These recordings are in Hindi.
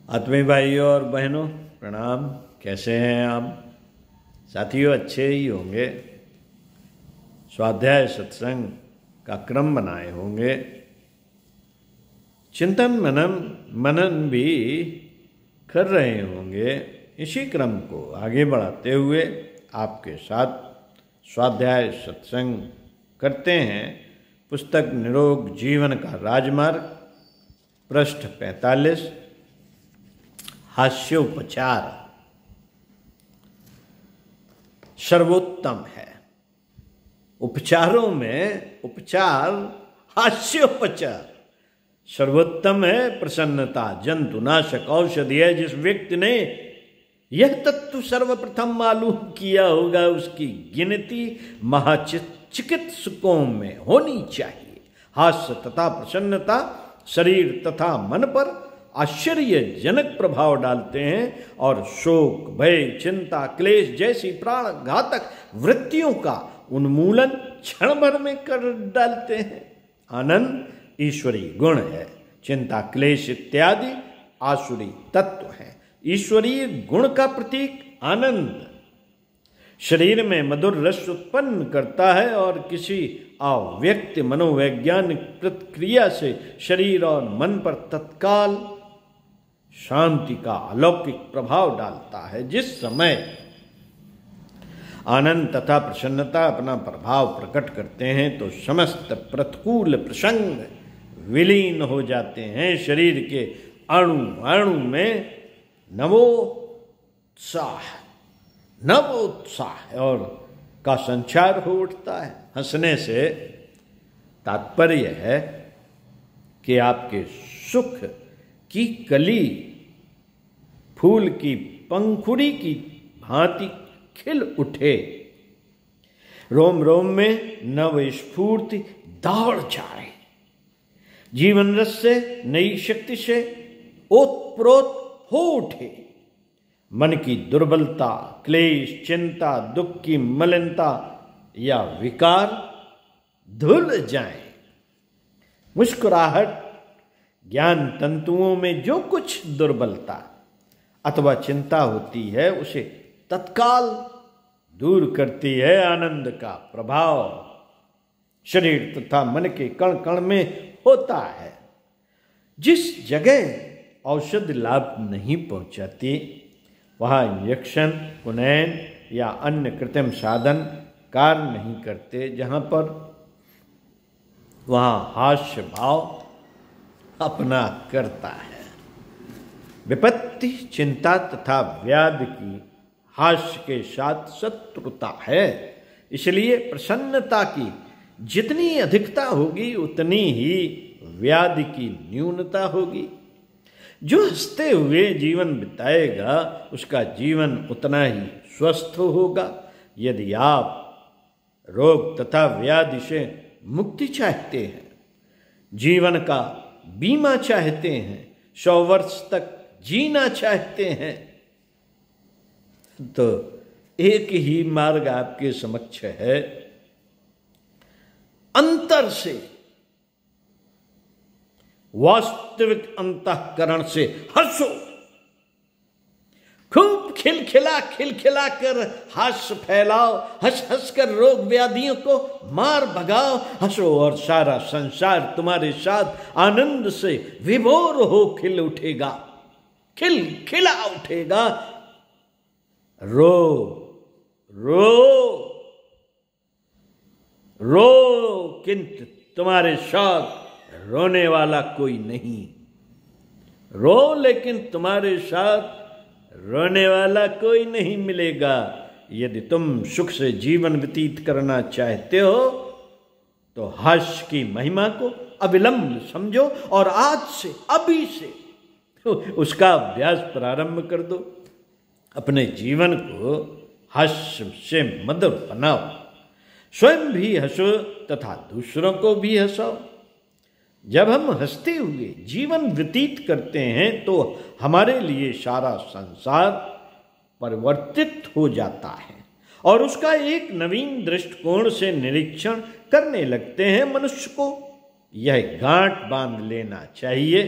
आत्मीय भाइयों और बहनों प्रणाम। कैसे हैं आप साथियों? अच्छे ही होंगे। स्वाध्याय सत्संग का क्रम बनाए होंगे। चिंतन मनन भी कर रहे होंगे। इसी क्रम को आगे बढ़ाते हुए आपके साथ स्वाध्याय सत्संग करते हैं। पुस्तक निरोग जीवन का राजमार्ग, पृष्ठ 45, हास्योपचार सर्वोत्तम है। उपचारों में उपचार हास्योपचार सर्वोत्तम है। प्रसन्नता जंतुनाशक औषधि है। जिस व्यक्ति ने यह तत्व सर्वप्रथम मालूम किया होगा उसकी गिनती महाचिकित्सकों में होनी चाहिए। हास्य तथा प्रसन्नता शरीर तथा मन पर आश्चर्यजनक प्रभाव डालते हैं और शोक, भय, चिंता, क्लेश जैसी प्राण घातक वृत्तियों का उन्मूलन क्षण भर में कर डालते हैं। आनंद ईश्वरीय गुण है। चिंता, क्लेश इत्यादि आसुरी तत्व हैं। ईश्वरीय गुण का प्रतीक आनंद शरीर में मधुर रस उत्पन्न करता है और किसी अव्यक्त मनोवैज्ञानिक प्रतिक्रिया से शरीर और मन पर तत्काल शांति का अलौकिक प्रभाव डालता है। जिस समय आनंद तथा प्रसन्नता अपना प्रभाव प्रकट करते हैं तो समस्त प्रतिकूल प्रसंग विलीन हो जाते हैं। शरीर के अणु अणु में नवोत्साह और का संचार हो उठता है। हंसने से तात्पर्य है कि आपके सुख की कली फूल की पंखुड़ी की भांति खिल उठे। रोम रोम में नव स्फूर्ति दौड़ जाए। जीवन रस से नई शक्ति से ओतप्रोत हो उठे। मन की दुर्बलता, क्लेश, चिंता, दुख की मलिनता या विकार धुल जाएं। मुस्कुराहट ज्ञान तंतुओं में जो कुछ दुर्बलता अथवा चिंता होती है उसे तत्काल दूर करती है। आनंद का प्रभाव शरीर तथा मन के कण कण में होता है। जिस जगह औषध लाभ नहीं पहुंचाती वहां इंजेक्शन, कुनैन या अन्य कृत्रिम साधन कार्य नहीं करते। जहां पर वहां हास्य भाव अपना करता है। विपत्ति, चिंता तथा व्याधि की हास्य के साथ शत्रुता है। इसलिए प्रसन्नता की जितनी अधिकता होगी उतनी ही व्याधि की न्यूनता होगी। जो हंसते हुए जीवन बिताएगा उसका जीवन उतना ही स्वस्थ होगा। यदि आप रोग तथा व्याधि से मुक्ति चाहते हैं, जीवन का बीमा चाहते हैं, 100 वर्ष तक जीना चाहते हैं, तो एक ही मार्ग आपके समक्ष है। अंतर से, वास्तविक अंतःकरण से हंसो। खूब खिलखिला कर हास्य फैलाओ। हंस हंस कर रोग व्याधियों को मार भगाओ। हंसो और सारा संसार तुम्हारे साथ आनंद से विभोर हो खिल उठेगा, खिला उठेगा। रो किंतु तुम्हारे साथ रोने वाला कोई नहीं। रो लेकिन तुम्हारे साथ रोने वाला कोई नहीं मिलेगा। यदि तुम सुख से जीवन व्यतीत करना चाहते हो तो हास्य की महिमा को अविलंब समझो और आज से, अभी से उसका अभ्यास प्रारंभ कर दो। अपने जीवन को हास्य से मधुर बनाओ। स्वयं भी हंसो तथा दूसरों को भी हंसाओ। जब हम हंसते हुए जीवन व्यतीत करते हैं तो हमारे लिए सारा संसार परिवर्तित हो जाता है और उसका एक नवीन दृष्टिकोण से निरीक्षण करने लगते हैं। मनुष्य को यह गांठ बांध लेना चाहिए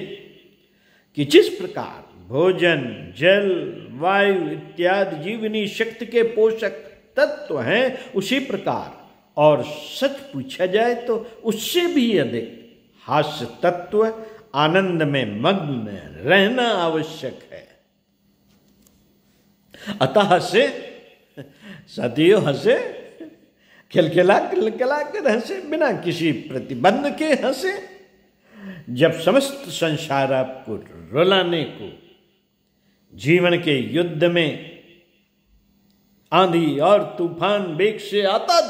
कि जिस प्रकार भोजन, जल, वायु इत्यादि जीवनी शक्ति के पोषक तत्व हैं, उसी प्रकार और सच पूछा जाए तो उससे भी अधिक हास्य तत्व, आनंद में मग्न रहना आवश्यक है। अतः हंसे साथियों, हंसे, खिलखिला कर हंसे, बिना किसी प्रतिबंध के हंसे। जब समस्त संसार आपको रुलाने को जीवन के युद्ध में आंधी और तूफान वेग से आता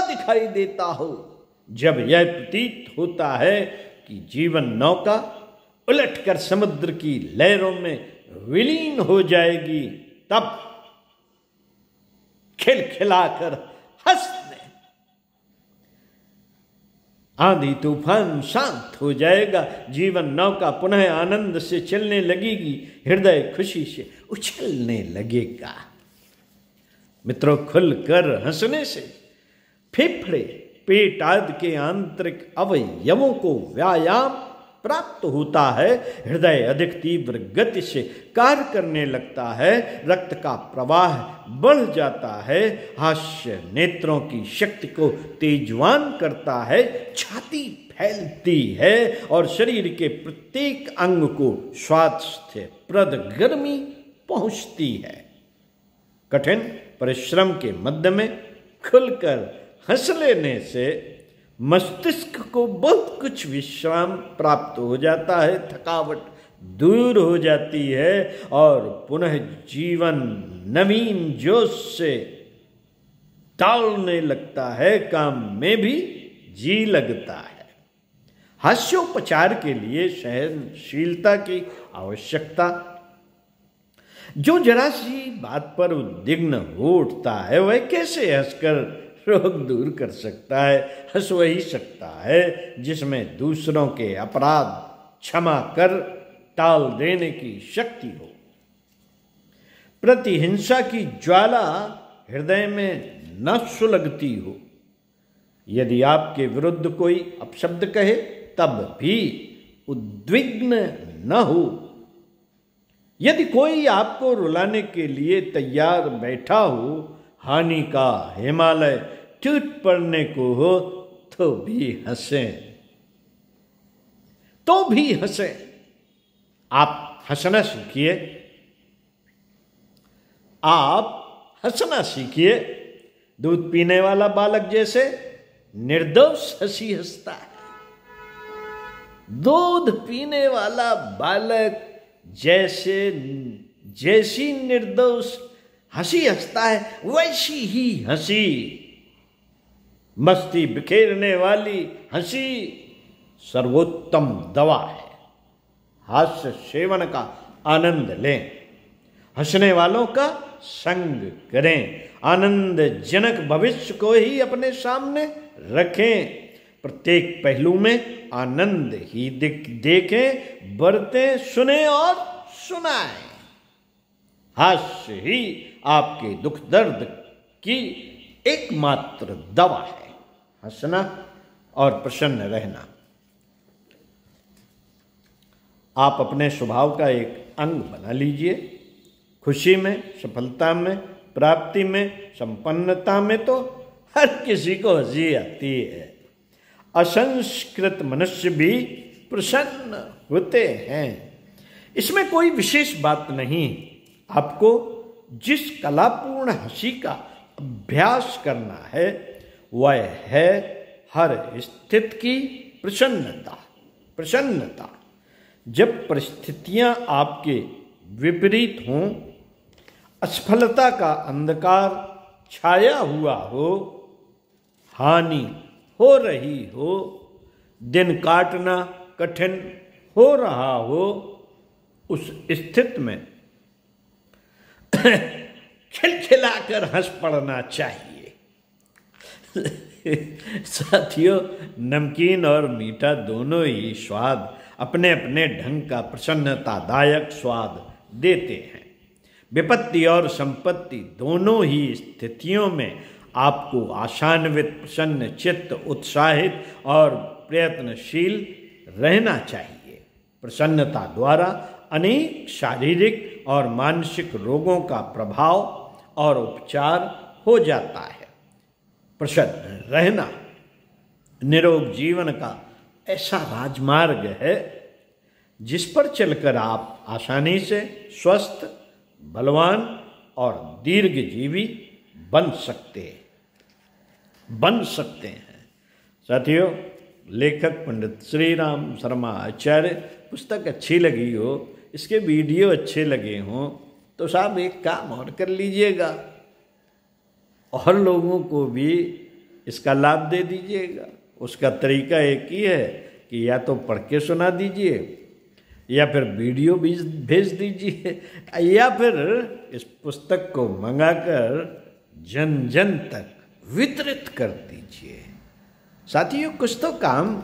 दिखाई देता हो, जब यह प्रतीत होता है कि जीवन नौका उलटकर समुद्र की लहरों में विलीन हो जाएगी, तब खिलखिलाकर हंसने, आंधी तूफान शांत हो जाएगा, जीवन नौका पुनः आनंद से चलने लगेगी, हृदय खुशी से उछलने लगेगा। मित्रों, खुलकर हंसने से फेफड़े, पेट आदि के आंतरिक अवयवों को व्यायाम प्राप्त होता है, हृदय अधिक तीव्र गति से कार्य करने लगता है, रक्त का प्रवाह बढ़ जाता है, हास्य नेत्रों की शक्ति को तेजवान करता है, छाती फैलती है और शरीर के प्रत्येक अंग को स्वास्थ्यप्रद गर्मी पहुंचती है। कठिन परिश्रम के मध्य में खुलकर हंस लेने से मस्तिष्क को बहुत कुछ विश्राम प्राप्त हो जाता है, थकावट दूर हो जाती है और पुनः जीवन नवीन जोश से तालने लगता है, काम में भी जी लगता है। हास्योपचार के लिए सहनशीलता की आवश्यकता। जो जरा सी बात पर उद्विग्न हो उठता है, वह कैसे हंसकर रोग दूर कर सकता है? हंस वही सकता है जिसमें दूसरों के अपराध क्षमा कर टाल देने की शक्ति हो। प्रतिहिंसा की ज्वाला हृदय में न सुलगती हो। यदि आपके विरुद्ध कोई अपशब्द कहे तब भी उद्विग्न न हो। यदि कोई आपको रुलाने के लिए तैयार बैठा हो, हानि का हिमालय टूट पड़ने को हो, तो भी हंसें। आप हंसना सीखिए। दूध पीने वाला बालक जैसे निर्दोष हंसी हंसता है। दूध पीने वाला बालक जैसी निर्दोष हंसी हंसता है, वैसी ही हंसी, मस्ती बिखेरने वाली हंसी सर्वोत्तम दवा है। हास्य सेवन का आनंद लें, हंसने वालों का संग करें, आनंदजनक भविष्य को ही अपने सामने रखें। प्रत्येक पहलू में आनंद ही देखें, बरतें, सुने और सुनाएं। हास्य ही आपके दुख दर्द की एकमात्र दवा है। हंसना और प्रसन्न रहना आप अपने स्वभाव का एक अंग बना लीजिए। खुशी में, सफलता में, प्राप्ति में, संपन्नता में तो हर किसी को हंसी आती है। असंस्कृत मनुष्य भी प्रसन्न होते हैं, इसमें कोई विशेष बात नहीं। आपको जिस कलापूर्ण हंसी का अभ्यास करना है वह है हर स्थिति की प्रसन्नता। जब परिस्थितियां आपके विपरीत हों, असफलता का अंधकार छाया हुआ हो, हानि हो रही हो, दिन काटना कठिन हो रहा हो, उस स्थिति में खिलखिलाकर हंस पड़ना चाहिए। साथियों, नमकीन और मीठा दोनों ही स्वाद अपने अपने ढंग का प्रसन्नतादायक स्वाद देते हैं। विपत्ति और संपत्ति दोनों ही स्थितियों में आपको आशान्वित, प्रसन्न चित्त, उत्साहित और प्रयत्नशील रहना चाहिए। प्रसन्नता द्वारा अनेक शारीरिक और मानसिक रोगों का प्रभाव और उपचार हो जाता है। प्रसन्न रहना निरोग जीवन का ऐसा राजमार्ग है जिस पर चलकर आप आसानी से स्वस्थ, बलवान और दीर्घजीवी बन सकते हैं। साथियों, लेखक पंडित श्री राम शर्मा आचार्य, पुस्तक अच्छी लगी हो, इसके वीडियो अच्छे लगे हों तो साहब एक काम और कर लीजिएगा, और लोगों को भी इसका लाभ दे दीजिएगा। उसका तरीका एक ही है कि या तो पढ़ के सुना दीजिए, या फिर वीडियो भी भेज दीजिए, या फिर इस पुस्तक को मंगाकर जन जन तक वितरित कर दीजिए। साथियों, कुछ तो काम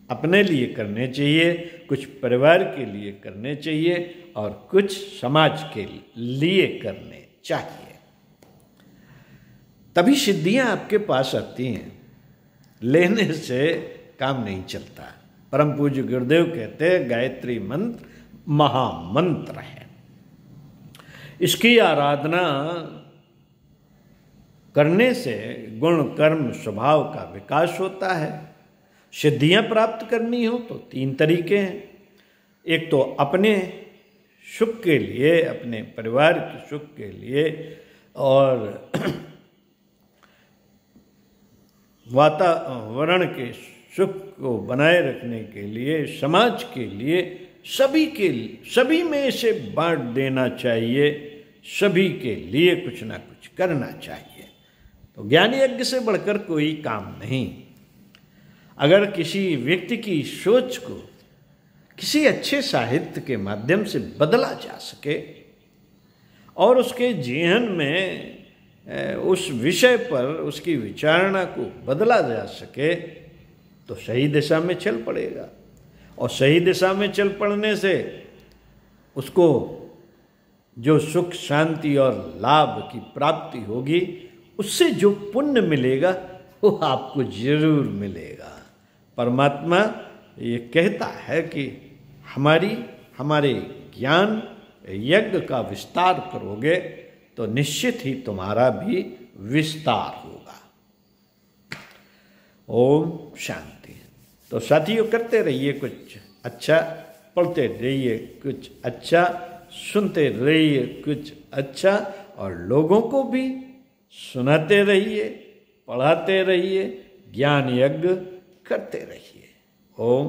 अपने लिए करने चाहिए, कुछ परिवार के लिए करने चाहिए और कुछ समाज के लिए करने चाहिए, तभी सिद्धियां आपके पास आती हैं। लेने से काम नहीं चलता। परम पूज्य गुरुदेव कहते हैं गायत्री मंत्र महामंत्र है। इसकी आराधना करने से गुण कर्म स्वभाव का विकास होता है। सिद्धियां प्राप्त करनी हो तो 3 तरीके हैं। एक तो अपने सुख के लिए, अपने परिवार के सुख के लिए और वातावरण के सुख को बनाए रखने के लिए, समाज के लिए, सभी में से बांट देना चाहिए। सभी के लिए कुछ ना कुछ करना चाहिए। तो ज्ञान यज्ञ से बढ़कर कोई काम नहीं। अगर किसी व्यक्ति की सोच को किसी अच्छे साहित्य के माध्यम से बदला जा सके और उसके जीवन में उस विषय पर उसकी विचारणा को बदला जा सके तो सही दिशा में चल पड़ेगा। और सही दिशा में चल पड़ने से उसको जो सुख, शांति और लाभ की प्राप्ति होगी, उससे जो पुण्य मिलेगा वो आपको जरूर मिलेगा। परमात्मा ये कहता है कि हमारे ज्ञान यज्ञ का विस्तार करोगे तो निश्चित ही तुम्हारा भी विस्तार होगा। ओम शांति। तो साथियों, करते रहिए कुछ अच्छा, पढ़ते रहिए कुछ अच्छा, सुनते रहिए कुछ अच्छा, और लोगों को भी सुनाते रहिए, पढ़ाते रहिए, ज्ञान यज्ञ करते रहिए। ओम